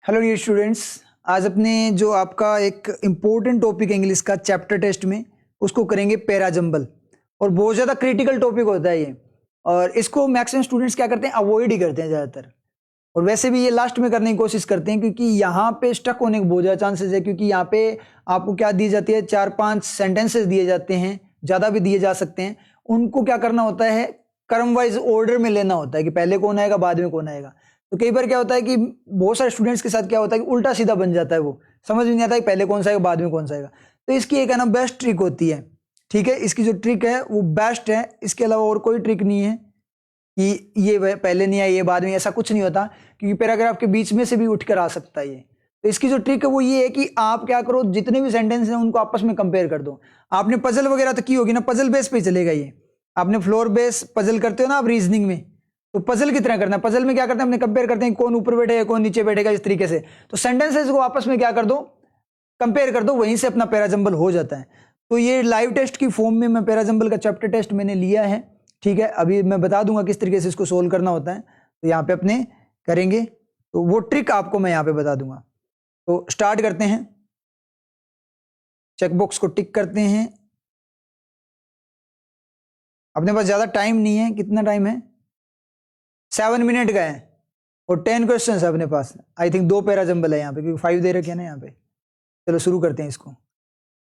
Hello dear students, आज अपने जो आपका एक इम्पोर्टेंट टॉपिक है इंग्लिश का चैप्टर टेस्ट में उसको करेंगे पैराजंबल। और बहुत ज़्यादा क्रिटिकल टॉपिक होता है ये, और इसको मैक्सिमम स्टूडेंट्स क्या करते हैं, अवॉइड ही करते हैं ज़्यादातर। और वैसे भी ये लास्ट में करने की कोशिश करते हैं क्योंकि यहाँ पे स्टक होने के बहुत ज़्यादा चांसेस है, क्योंकि यहाँ पे आपको क्या दी जाती है, 4-5 सेंटेंसेस दिए जाते हैं, ज़्यादा भी दिए जा सकते हैं। उनको क्या करना होता है, क्रम वाइज ऑर्डर में लेना होता है कि पहले कौन आएगा बाद में कौन आएगा। तो कई बार क्या होता है कि बहुत सारे स्टूडेंट्स के साथ क्या होता है कि उल्टा सीधा बन जाता है, वो समझ में नहीं आता कि पहले कौन सा आएगा बाद में कौन सा आएगा। तो इसकी एक है ना बेस्ट ट्रिक होती है, ठीक है, इसकी जो ट्रिक है वो बेस्ट है, इसके अलावा और कोई ट्रिक नहीं है कि ये पहले नहीं आया ये बाद में, ऐसा कुछ नहीं होता, क्योंकि पैराग्राफ के बीच में से भी उठकर आ सकता है ये। तो इसकी जो ट्रिक है वो ये है कि आप क्या करो, जितने भी सेंटेंस हैं उनको आपस में कंपेयर कर दो। आपने पजल वगैरह तो की होगी ना, पजल बेस पे चलेगा ये। आपने फ्लोर बेस पजल करते हो ना आप रीजनिंग में, तो पजल की तरह करना है। पजल में क्या करते हैं, हमने कंपेयर करते हैं कौन ऊपर बैठेगा कौन नीचे बैठेगा, इस तरीके से। तो सेंटेंसेस को आपस में क्या कर दो, कंपेयर कर दो, वहीं से अपना पैराजंबल हो जाता है। तो ये लाइव टेस्ट की फॉर्म में मैं पैराजंबल का चैप्टर टेस्ट मैंने लिया है, ठीक है। अभी मैं बता दूंगा किस तरीके से इसको सोल्व करना होता है, तो यहाँ पे अपने करेंगे, तो वो ट्रिक आपको मैं यहाँ पे बता दूंगा। तो स्टार्ट करते हैं, चेकबॉक्स को टिक करते हैं। अपने पास ज्यादा टाइम नहीं है, कितना टाइम है, 7 मिनट का है, और 10 क्वेश्चन है अपने पास। आई थिंक 2 पैराजंबल है यहाँ पे, क्योंकि 5 दे रखे हैं ना यहाँ पे। चलो शुरू करते हैं इसको,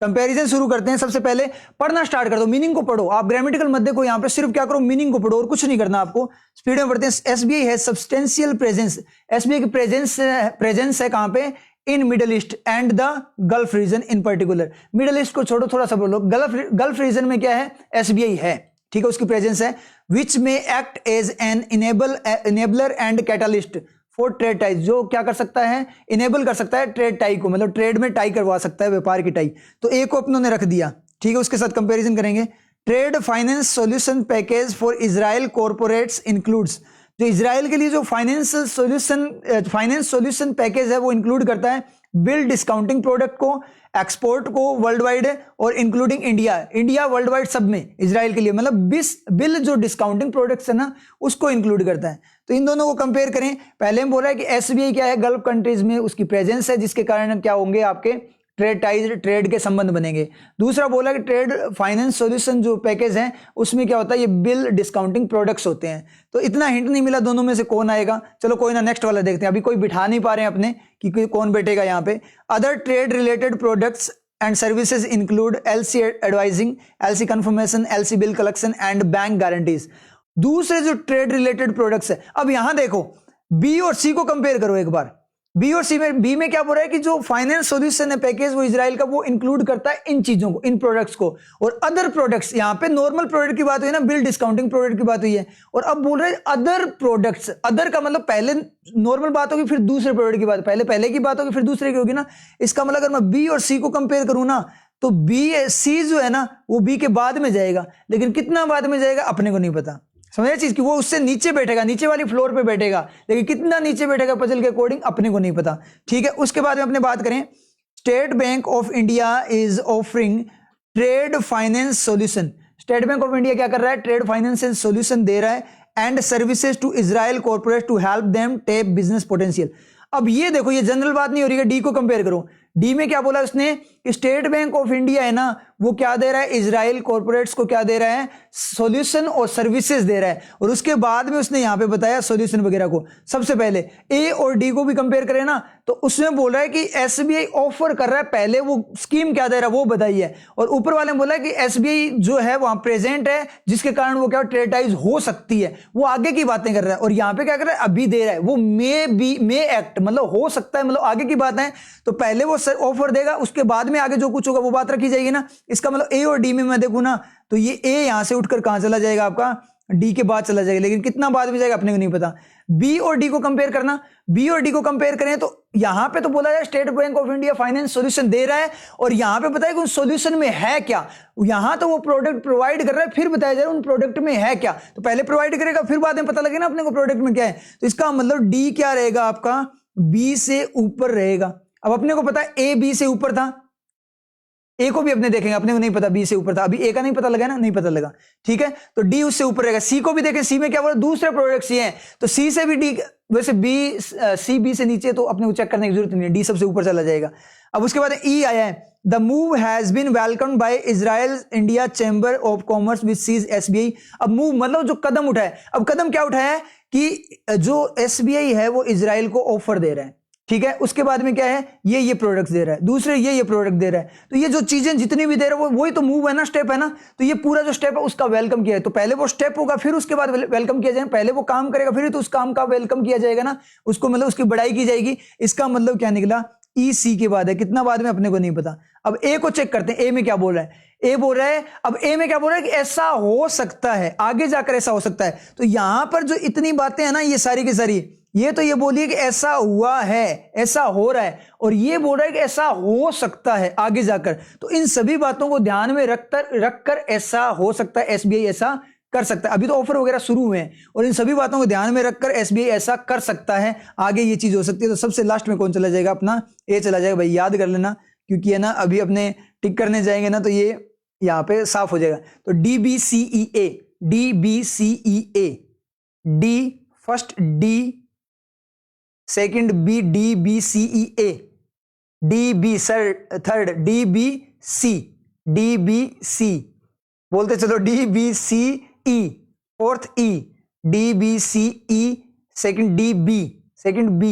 कंपैरिजन शुरू करते हैं। सबसे पहले पढ़ना स्टार्ट कर दो, मीनिंग को पढ़ो। आप ग्रामेटिकल मत देखो यहाँ पे, सिर्फ क्या करो, मीनिंग को पढ़ो और कुछ नहीं करना आपको। स्पीड में पढ़ते हैं। एसबीआई है सब्सटेंशियल प्रेजेंस, एसबीआई की प्रेजेंस है कहाँ पे, in middle east and the gulf region in particular. Middle east को छोड़ो, थोड़ा सा बोलो, गल्फ रीजन में क्या है, एसबीआई है, ठीक है, उसकी प्रेजेंस है। विच में act as an enabler and catalyst for trade tie, जो क्या कर सकता है, इनेबल कर सकता है ट्रेड टाई को, मतलब ट्रेड में टाई करवा सकता है, व्यापार की टाई। तो ए को अपनों ने रख दिया, ठीक है। उसके साथ कंपैरिजन करेंगे। Trade finance solution package for Israel corporates includes, जो इजराइल के लिए जो फाइनेंस सॉल्यूशन पैकेज है वो इंक्लूड करता है बिल डिस्काउंटिंग प्रोडक्ट को, एक्सपोर्ट को वर्ल्ड वाइड, और इंक्लूडिंग इंडिया वर्ल्ड वाइड सब में इजराइल के लिए, मतलब बिल जो डिस्काउंटिंग प्रोडक्ट्स है ना उसको इंक्लूड करता है। तो इन दोनों को कंपेयर करें। पहले हम बोल रहे हैं कि एसबीआई क्या है, गल्फ कंट्रीज में उसकी प्रेजेंस है, जिसके कारण क्या होंगे, आपके ट्रेड टाइज, ट्रेड के संबंध बनेंगे। दूसरा बोला कि ट्रेड फाइनेंस सॉल्यूशन जो पैकेज है उसमें क्या होता है, ये बिल डिस्काउंटिंग प्रोडक्ट्स होते हैं। तो इतना हिंट नहीं मिला दोनों में से कौन आएगा। चलो कोई ना, नेक्स्ट वाला देखते हैं। अभी कोई बिठा नहीं पा रहे हैं अपने कि कौन बैठेगा यहाँ पे। Other trade related products and services include LC advising, LC confirmation, LC bill collection and bank guarantees. दूसरे जो ट्रेड रिलेटेड प्रोडक्ट्स है, अब यहां देखो बी और सी को कंपेयर करो एक बार। बी और सी में, बी में क्या बोल रहा है कि जो फाइनेंस सॉल्यूशन है पैकेज वो इजराइल का, वो इंक्लूड करता है इन चीजों को, इन प्रोडक्ट्स को। और अदर प्रोडक्ट्स, यहां पे नॉर्मल प्रोडक्ट की बात हुई ना, बिल डिस्काउंटिंग प्रोडक्ट की बात हुई है, और अब बोल रहे हैं अदर प्रोडक्ट्स। अदर का मतलब पहले नॉर्मल बात होगी, फिर दूसरे प्रोडक्ट की बात, पहले की बात होगी फिर दूसरे की होगी ना। इसका मतलब अगर मैं बी और सी को कंपेयर करूं ना, तो बी सी जो है ना वो बी के बाद में जाएगा, लेकिन कितना बाद में जाएगा अपने को नहीं पता। समझे चीज कि वो उससे नीचे बैठेगा, नीचे वाली फ्लोर पे बैठेगा, लेकिन कितना नीचे बैठेगा पजल के अकॉर्डिंग अपने को नहीं पता, ठीक है। उसके बाद में अपने बात करें, state bank of India is offering trade finance solution. State bank of India क्या कर रहा है, ट्रेड फाइनेंस सॉल्यूशन दे रहा है, and services to Israel corporate to help them tap business potential. अब ये देखो, ये जनरल बात नहीं हो रही है। डी को कंपेयर करो, डी में क्या बोला उसने, स्टेट बैंक ऑफ इंडिया है ना वो क्या दे रहा है, इजराइल कॉर्पोरेट्स को क्या दे रहा है, सॉल्यूशन और सर्विसेज दे रहा है। और उसके बाद में उसने यहां पे बताया सॉल्यूशन वगैरह को। सबसे पहले ए और डी को भी कंपेयर करें ना, तो उसमें बोल रहा है कि एसबीआई ऑफर कर रहा है, पहले वो स्कीम क्या दे रहा है वो बताइए। और ऊपर वाले ने बोला है कि एसबीआई जो है वहां प्रेजेंट है, जिसके कारण वो क्या ट्रेडाइज हो सकती है, वो आगे की बातें कर रहा है। और यहां पे क्या कर रहा है, अभी दे रहा है, वो मे एक्ट, मतलब हो सकता है, मतलब आगे की बात है। तो पहले वो ऑफर देगा, उसके बाद में आगे जो कुछ होगा वो बात रखी जाएगी ना। इसका मतलब ए और डी में मैं देखूं ना, तो ये ए यहां से उठकर कहां चला जाएगा, आपका डी के बाद चला जाएगा, लेकिन कितना बाद में जाएगा अपने को नहीं पता। बी और डी को कंपेयर करना, बी और डी को कंपेयर करें तो यहां पे तो बोला जाए state bank of India finance solution दे रहा है, और यहां पे बताया कि उन सॉल्यूशन में है क्या। यहां तो वो प्रोडक्ट प्रोवाइड कर रहा है, फिर बताया जा रहा है उन प्रोडक्ट में है क्या। तो पहले प्रोवाइड करेगा, फिर बाद में पता लगेगा ना अपने को प्रोडक्ट में क्या है। तो इसका मतलब डी क्या रहेगा आपका, बी से ऊपर रहेगा। अब अपने को पता है ए बी से ऊपर था, ए को भी अपने देखेंगे, अपने को नहीं पता बी से ऊपर था, अभी ए का नहीं पता लगा ना, नहीं पता लगा, ठीक है, तो डी उससे ऊपर रहेगा। सी को भी देखें, सी में क्या बोला, दूसरे प्रोडक्ट्स ये हैं, तो सी से भी डी, वैसे बी सी बी से नीचे तो अपने को चेक करने की जरूरत नहीं है, डी सबसे ऊपर चला जाएगा। अब उसके बाद ई आया है, the move has been welcomed by Israel India chamber of commerce which sees SBI. अब मूव मतलब जो कदम उठाया, अब कदम क्या उठाया है कि जो एसबीआई है वो इजराइल को ऑफर दे रहा है, ठीक है। उसके बाद में क्या है, ये प्रोडक्ट्स दे रहा है, दूसरे ये प्रोडक्ट दे रहा है, तो ये जो चीजें जितनी भी दे रहा है वो वही तो मूव है ना, स्टेप है ना, तो ये पूरा जो स्टेप है उसका वेलकम किया है। तो पहले वो स्टेप होगा फिर उसके बाद वेलकम किया जाएगा, पहले वो काम करेगा फिर तो उस काम का वेलकम किया जाएगा ना, उसको मतलब उसकी बड़ाई की जाएगी। इसका मतलब क्या निकला, ई सी के बाद है, कितना बाद में अपने को नहीं पता। अब ए को चेक करते हैं, ए में क्या बोल रहा है, ए बोल रहा है, अब ए में क्या बोल रहा है कि ऐसा हो सकता है, आगे जाकर ऐसा हो सकता है। तो यहां पर जो इतनी बातें हैं ना, ये सारी की सारी, ये तो ये बोलिए कि ऐसा हुआ है, ऐसा हो रहा है, और ये बोल रहा है कि ऐसा हो सकता है आगे जाकर। तो इन सभी बातों को ध्यान में रखकर ऐसा हो सकता है, एसबीआई ऐसा कर सकता है। अभी तो ऑफर वगैरह शुरू हुए हैं, और इन सभी बातों को ध्यान में रखकर एसबीआई ऐसा कर सकता है, आगे ये चीज हो सकती है। तो सबसे लास्ट में कौन चला जाएगा, अपना ए चला जाएगा भाई, याद कर लेना, क्योंकि है ना अभी अपने टिक करने जाएंगे ना तो ये यहां पे साफ हो जाएगा। तो DBCEA, DBCEA, D first, D second, B, DBCEA, DB third, DBC, DBC बोलते चलो, DBCE fourth, E, DBCE second, DB second, B,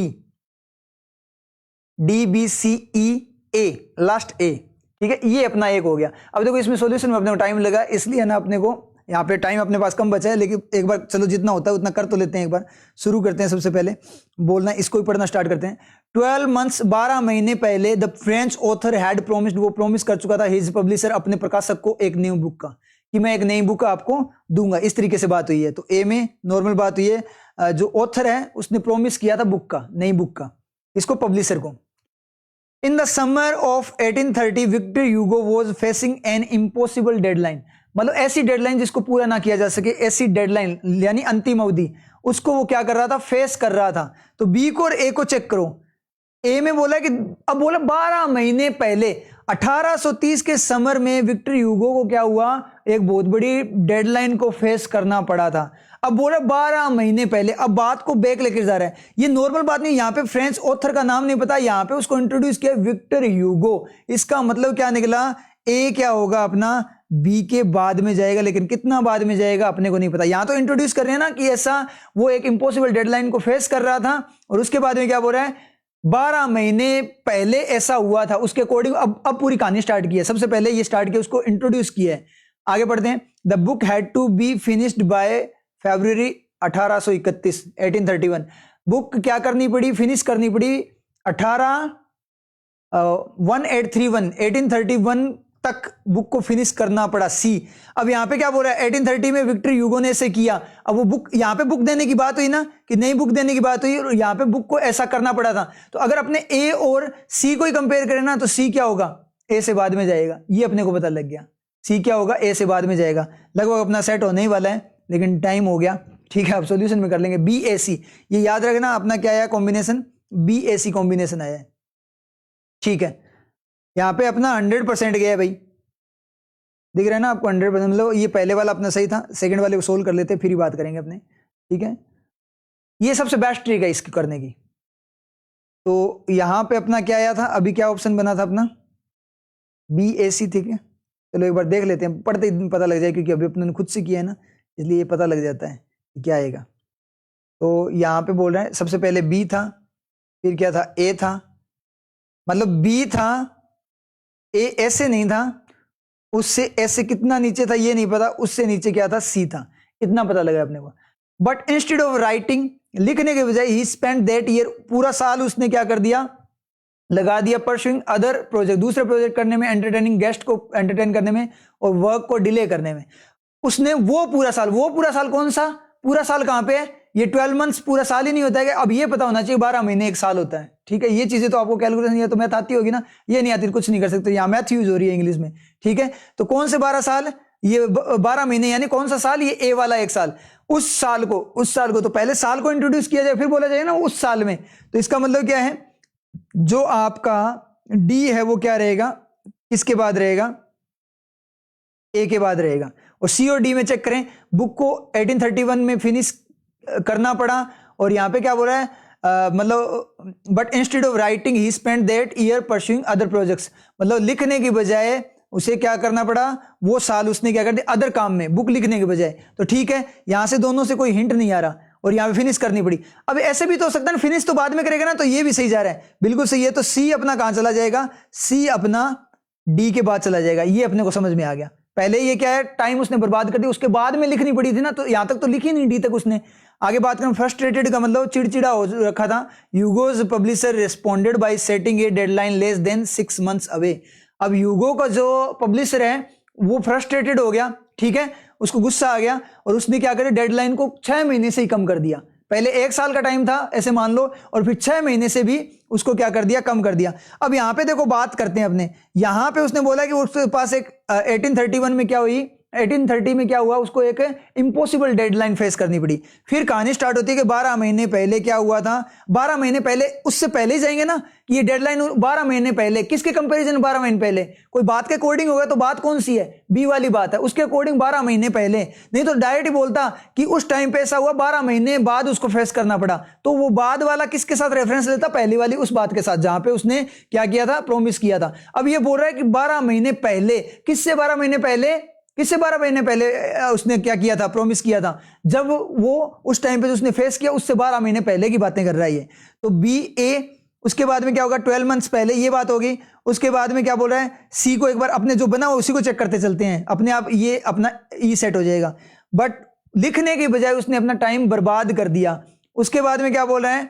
DBCEA last A, ठीक है। ये अपना एक हो गया। अब देखो इसमें सॉल्यूशन में अपने को टाइम लगा, इसलिए ना अपने को यहाँ पे टाइम अपने पास कम बचा है, लेकिन एक बार चलो जितना होता है उतना कर तो लेते हैं। एक बार शुरू करते हैं, सबसे पहले बोलना, इसको ही पढ़ना स्टार्ट करते हैं। 12 months 12 महीने पहले the French author had promised, वो प्रोमिस कर चुका था हिज पब्लिशर, अपने प्रकाशक को, एक न्यू बुक का, कि मैं एक नई बुक आपको दूंगा। इस तरीके से बात हुई है। तो ए में नॉर्मल बात हुई है, जो ऑथर है उसने प्रोमिस किया था बुक का, नई बुक का, इसको पब्लिशर को। In the summer of 1830 Victor Hugo was facing an impossible deadline, मतलब ऐसी डेडलाइन जिसको पूरा ना किया जा सके, ऐसी डेडलाइन यानी अंतिम अवधि, उसको वो क्या कर रहा था, फेस कर रहा था। तो बी को और ए को चेक करो। ए में बोला कि, अब बोला 12 महीने पहले 1830 के समर में विक्टर ह्यूगो को क्या हुआ, एक बहुत बड़ी डेडलाइन को फेस करना पड़ा था। अब बोला 12 महीने पहले, अब बात को बैक लेकर जा रहा है। ये नॉर्मल बात नहीं, यहां पे फ्रेंच ऑथर का नाम नहीं पता, यहां पे उसको इंट्रोड्यूस किया विक्टर ह्यूगो। इसका मतलब क्या निकला, ए क्या होगा अपना, बी के बाद में जाएगा, लेकिन कितना बाद में जाएगा अपने को नहीं पता। यहां तो इंट्रोड्यूस कर रहे हैं ना कि ऐसा वो एक इंपॉसिबल डेडलाइन को फेस कर रहा था, और उसके बाद में क्या बोल रहा है, 12 महीने पहले ऐसा हुआ था, उसके अकॉर्डिंग अब पूरी कहानी स्टार्ट की है। सबसे पहले ये स्टार्ट किया, उसको इंट्रोड्यूस किया है। आगे बढ़ते हैं। The book had to be finished by February 1831, 1831। Book क्या करनी पड़ी, फिनिश करनी पड़ी 1831 तक बुक को फिनिश करना पड़ा, सी। अब यहां पे क्या बोल रहा है, 1830 में विक्टर ह्यूगो ने ऐसे किया। अब वो बुक, यहां पे बुक देने की बात हुई ना, कि नई बुक देने की बात हुई, और यहां पे बुक को ऐसा करना पड़ा था। तो अगर अपने ए और सी को ही कंपेयर करें ना, तो सी क्या होगा, ए से बाद में जाएगा, ये अपने को पता लग गया। सी क्या होगा, ए से बाद में जाएगा। लगभग अपना सेट होने ही वाला है, लेकिन टाइम हो गया, ठीक है। अब सॉल्यूशन में कर लेंगे। BAC, ये याद रखना अपना क्या आया कॉम्बिनेशन, BAC कॉम्बिनेशन आया है, ठीक है। यहां पे अपना 100% गया है भाई, दिख रहा है ना आपको 100%, मतलब ये पहले वाला अपना सही था, सेकंड वाले को सोल्व कर लेते हैं, फिर ही बात करेंगे अपने, ठीक है। ये सबसे बेस्ट ट्रिक है इसकी करने की। तो यहां पे अपना क्या आया था, अभी क्या ऑप्शन बना था अपना, BAC, ठीक है। चलो एक बार देख लेते हैं, पढ़ते ही पता लग जाए, क्योंकि अभी अपने खुद से किया है ना, इसलिए ये पता लग जाता है कि क्या आएगा। तो यहाँ पे बोल रहे हैं सबसे पहले बी था, फिर क्या था, ए था, मतलब बी था, ए ऐसे नहीं था, उससे ऐसे कितना नीचे था ये नहीं पता, उससे नीचे क्या था, सी था, इतना पता लगा अपने को। बट इंस्टेड ऑफ राइटिंग, लिखने के बजाय, ही स्पेंड दैट ईयर, पूरा साल उसने क्या कर दिया, लगा दिया परस्यूइंग अदर प्रोजेक्ट, दूसरे प्रोजेक्ट करने में, एंटरटेनिंग गेस्ट को एंटरटेन करने में, और वर्क को डिले करने में। उसने वो पूरा साल कौन सा पूरा साल कहां पे है, ये 12 months पूरा साल ही नहीं होता है। अब ये पता होना चाहिए 12 महीने एक साल होता है, ठीक है। ये चीजें तो आपको कैलकुलेशन, या तो मैथ आती होगी ना, ये नहीं आती कुछ नहीं कर सकते, यहाँ मैथ यूज हो रही है इंग्लिश में, ठीक है। तो कौन से 12 साल, ये 12 महीने, यानी कौन सा साल, ये ए वाला एक साल। उस साल को तो पहले साल को इंट्रोड्यूस किया जाए, फिर बोला जाए ना उस साल में। तो इसका मतलब क्या है, जो आपका डी है वो क्या रहेगा, किसके बाद रहेगा, ए के बाद रहेगा। और सी और डी में चेक करें, बुक को 1831 में फिनिश करना पड़ा, और यहाँ पे क्या बोल रहा है, मतलब but instead of writing he spent that year pursuing other projects, मतलब लिखने की बजाय उसे क्या करना पड़ा, वो साल उसने क्या कर दिया अदर काम में, बुक लिखने के बजाय। तो ठीक है, यहां से दोनों से कोई हिंट नहीं आ रहा, और यहां पे फिनिश करनी पड़ी। अब ऐसे भी तो हो सकता है ना, फिनिश तो बाद में करेगा ना, तो ये भी सही जा रहा है, बिल्कुल सही है। तो सी अपना कहां चला जाएगा, सी अपना डी के बाद चला जाएगा। ये अपने को समझ में आ गया। पहले ये क्या है, टाइम उसने बर्बाद कर दिया, उसके बाद में लिखनी पड़ी थी ना, तो यहां तक तो लिखी नहीं डी तक उसने। आगे बात करें, फ्रस्ट्रेटेड का मतलब चिड़चिड़ा हो रखा था। Yugo's publisher responded by setting a deadline less than 6 months अवे। अब यूगो का जो पब्लिशर है वो फ्रस्ट्रेटेड हो गया, ठीक है, उसको गुस्सा आ गया, और उसने क्या करे, डेडलाइन को 6 महीने से ही कम कर दिया। पहले 1 साल का टाइम था ऐसे मान लो, और फिर 6 महीने से भी उसको क्या कर दिया, कम कर दिया। अब यहां पे देखो बात करते हैं अपने, यहां पे उसने बोला कि उसके पास एक 1831 में क्या हुई, 1830 में क्या हुआ, उसको एक इम्पॉसिबल डेडलाइन फेस करनी पड़ी। फिर कहानी स्टार्ट होती है कि 12 महीने पहले क्या हुआ था, 12 महीने पहले, उससे पहले ही जाएंगे ना कि ये डेडलाइन 12 महीने पहले, किसके कंपैरिजन 12 महीने पहले, कोई बात के अकॉर्डिंग होगा, तो बात कौन सी है, बी वाली बात है, उसके अकॉर्डिंग 12 महीने पहले। नहीं तो डायरेक्ट ही बोलता कि उस टाइम पे ऐसा हुआ, 12 महीने बाद उसको फेस करना पड़ा, तो वो बाद वाला किसके साथ रेफरेंस लेता, पहली वाली उस बात के साथ जहां पे उसने क्या किया था, प्रॉमिस किया था। अब ये बोल रहा है कि 12 महीने पहले, किससे 12 महीने पहले, किससे 12 महीने पहले उसने क्या किया था, प्रॉमिस किया था, जब वो उस टाइम पे जो उसने फेस किया उससे 12 महीने पहले की बातें कर रहा है ये। तो बी ए, उसके बाद में क्या होगा, 12 months पहले, ये बात होगी। उसके बाद में क्या बोल रहा है, सी को एक बार अपने जो बना उसी को चेक करते चलते हैं, अपने आप ये अपना ई सेट हो जाएगा। बट लिखने के बजाय उसने अपना टाइम बर्बाद कर दिया। उसके बाद में क्या बोल रहा है,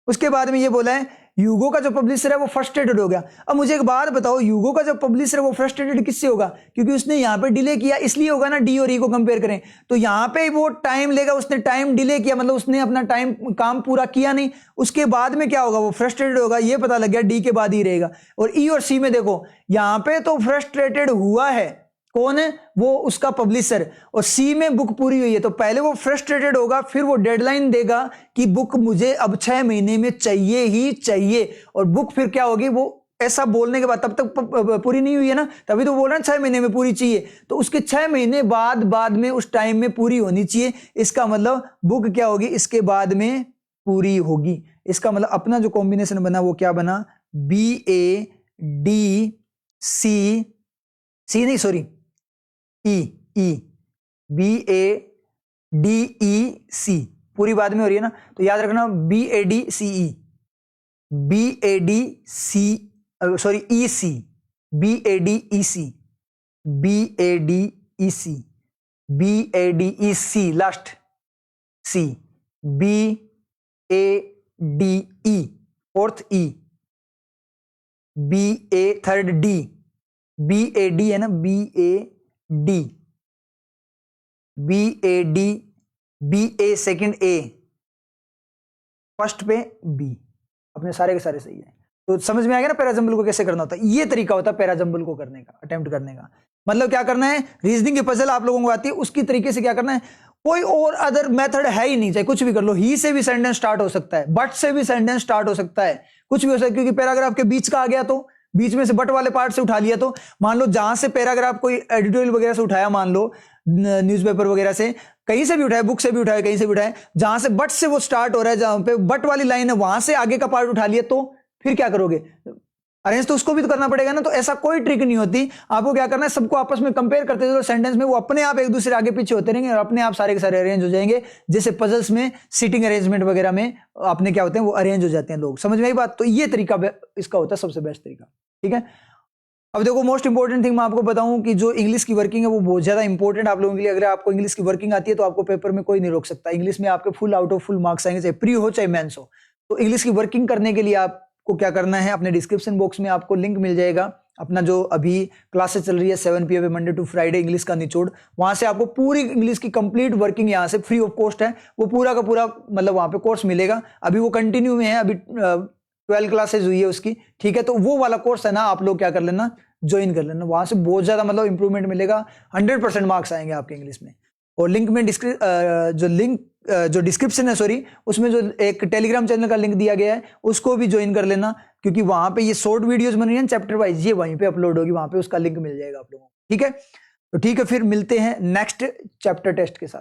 उसके बाद में ये बोला है यूगो का जो पब्लिशर है वो फ्रस्ट्रेटेड हो गया। अब मुझे एक बात बताओ, यूगो का जो पब्लिशर है वो फ्रस्ट्रेटेड किससे होगा, क्योंकि उसने यहां पे डिले किया, इसलिए होगा ना, डी और ई को कंपेयर करें तो यहां पे वो टाइम लेगा, उसने टाइम डिले किया, मतलब उसने अपना टाइम काम पूरा किया नहीं, उसके बाद में क्या होगा, वो फ्रस्ट्रेटेड होगा। ये पता लग गया, डी के बाद ही रहेगा। और ई और सी में देखो, यहां पे तो फ्रस्ट्रेटेड हुआ है, कौन है, वो उसका पब्लिशर, और सी में बुक पूरी हुई है, तो पहले वो फ्रस्ट्रेटेड होगा, फिर वो डेडलाइन देगा कि बुक मुझे अब 6 महीने में चाहिए ही चाहिए, और बुक फिर क्या होगी, वो ऐसा बोलने के बाद, तब तक पूरी नहीं हुई है ना, तभी तो बोल रहा है 6 महीने में पूरी चाहिए, तो उसके 6 महीने बाद में उस टाइम में पूरी होनी चाहिए। इसका मतलब बुक क्या होगी, इसके बाद में पूरी होगी। इसका मतलब अपना जो कॉम्बिनेशन बना वो क्या बना, B A D C, C नहीं sorry, E B A D E C, पूरी बाद में हो रही है ना, तो याद रखना B A D C E, B A D C sorry E C, B A D E C, B A D E C, B A D E C, last C, B A D E, fourth E, B A third D, B A D है ना, B A D, B A D, B A second A, first पे B, अपने सारे के सारे सही है। तो समझ में आ गया ना पैराजंबल को कैसे करना होता है। ये तरीका होता है पैराजंबल को करने का, अटेम्प्ट करने का। मतलब क्या करना है, रीजनिंग की पजल आप लोगों को आती है, उसकी तरीके से क्या करना है, कोई और अदर मेथड है ही नहीं, चाहे कुछ भी कर लो। ही से भी सेंटेंस स्टार्ट हो सकता है, बट से भी सेंटेंस स्टार्ट हो सकता है, कुछ भी हो सकता है, क्योंकि पैराग्राफ के बीच का आ गया तो बीच में से बट वाले पार्ट से उठा लिया, तो मान लो जहां से पैराग्राफ कोई एडिटोरियल वगैरह से उठाया, मान लो न्यूज़पेपर वगैरह से, कहीं से भी उठाया, बुक से भी उठाया, कहीं से भी उठाया, जहां से बट से वो स्टार्ट हो रहा है, जहां पे बट वाली लाइन है वहां से आगे का पार्ट उठा लिया, तो फिर क्या करोगे, अरेंज तो उसको भी तो करना पड़ेगा ना। तो ऐसा कोई ट्रिक नहीं होती, आपको क्या करना है, सबको आपस में कंपेयर करते चलो सेंटेंस में, वो अपने आप एक दूसरे आगे पीछे होते रहेंगे और अपने आप सारे के सारे अरेंज हो जाएंगे। जैसे पजल्स में सीटिंग अरेंजमेंट वगैरह में आपने क्या होते हैं, वो अरेंज हो जाते हैं लोग। समझ में आई बात। तो ये तरीका इसका होता है सबसे बेस्ट तरीका, ठीक है। अब देखो मोस्ट इंपॉर्टेंट थिंग मैं आपको बताऊं कि जो इंग्लिश की वर्किंग है वो बहुत ज्यादा इंपॉर्टेंट आप लोगों के लिए। अगर आपको इंग्लिश की वर्किंग आती है तो आपको पेपर में कोई नहीं रोक सकता। इंग्लिश में आपके full out of full marks आएंगे, चाहे प्री हो चाहे मेंस हो। तो इंग्लिश की वर्किंग करने के लिए आपको क्या करना है, अपने डिस्क्रिप्शन बॉक्स में आपको लिंक मिल जाएगा, अपना जो अभी क्लासेस चल रही है 7 PM पे मंडे टू फ्राइडे इंग्लिश का निचोड़, वहां से आपको पूरी इंग्लिश की कंप्लीट वर्किंग यहाँ से फ्री ऑफ कॉस्ट है, वो पूरा का पूरा मतलब वहां पे कोर्स मिलेगा। अभी वो कंटिन्यू में है, अभी 12 क्लासेज हुई है उसकी, ठीक है। तो वो वाला कोर्स है ना, आप लोग क्या कर लेना, ज्वाइन कर लेना, वहां से बहुत ज्यादा मतलब इंप्रूवमेंट मिलेगा, 100% मार्क्स आएंगे आपके इंग्लिश में। और लिंक में जो लिंक जो डिस्क्रिप्शन है सॉरी, उसमें जो एक टेलीग्राम चैनल का लिंक दिया गया है उसको भी ज्वाइन कर लेना, क्योंकि वहां पे ये शॉर्ट वीडियोस बन रही है चैप्टर वाइज, ये वहीं पे अपलोड होगी, वहां पे उसका लिंक मिल जाएगा आप लोगों को। ठीक है, तो ठीक है, फिर मिलते हैं नेक्स्ट चैप्टर टेस्ट के साथ।